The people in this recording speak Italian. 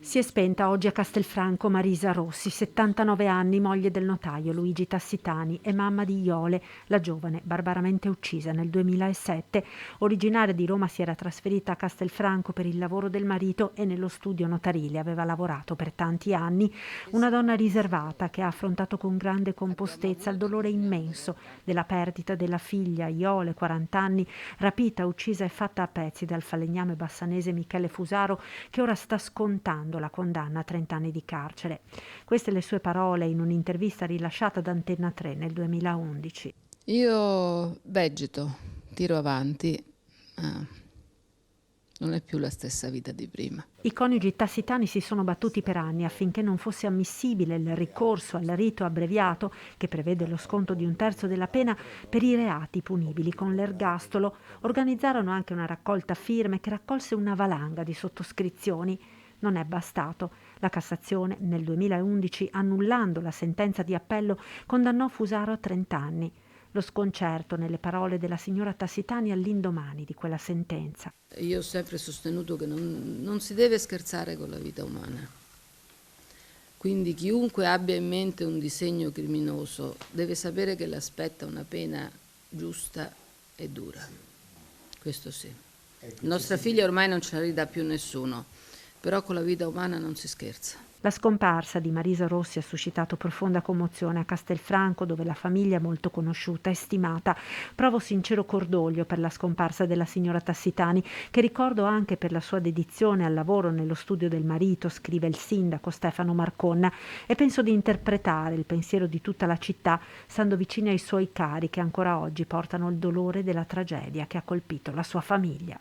Si è spenta oggi a Castelfranco Marisa Rossi, 79 anni, moglie del notaio Luigi Tassitani e mamma di Iole, la giovane barbaramente uccisa nel 2007. Originaria di Roma, si era trasferita a Castelfranco per il lavoro del marito e nello studio notarile aveva lavorato per tanti anni. Una donna riservata che ha affrontato con grande compostezza il dolore immenso della perdita della figlia Iole, 40 anni, rapita, uccisa e fatta a pezzi dal falegname bassanese Michele Fusaro, che ora sta scontando la condanna a 30 anni di carcere. Queste le sue parole in un'intervista rilasciata da Antenna 3 nel 2011. Io vegeto, tiro avanti, non è più la stessa vita di prima. I coniugi Tassitani si sono battuti per anni affinché non fosse ammissibile il ricorso al rito abbreviato, che prevede lo sconto di un terzo della pena per i reati punibili con l'ergastolo. Organizzarono anche una raccolta firme che raccolse una valanga di sottoscrizioni. Non è bastato. La Cassazione nel 2011, annullando la sentenza di appello, condannò Fusaro a 30 anni. Lo sconcerto nelle parole della signora Tassitani all'indomani di quella sentenza. Io ho sempre sostenuto che non si deve scherzare con la vita umana. Quindi chiunque abbia in mente un disegno criminoso deve sapere che l'aspetta una pena giusta e dura. Questo sì. Nostra figlia ormai non ce la ridà più nessuno, però con la vita umana non si scherza. La scomparsa di Marisa Rossi ha suscitato profonda commozione a Castelfranco, dove la famiglia è molto conosciuta e stimata. Provo sincero cordoglio per la scomparsa della signora Tassitani, che ricordo anche per la sua dedizione al lavoro nello studio del marito, scrive il sindaco Stefano Marconna, e penso di interpretare il pensiero di tutta la città, stando vicini ai suoi cari che ancora oggi portano il dolore della tragedia che ha colpito la sua famiglia.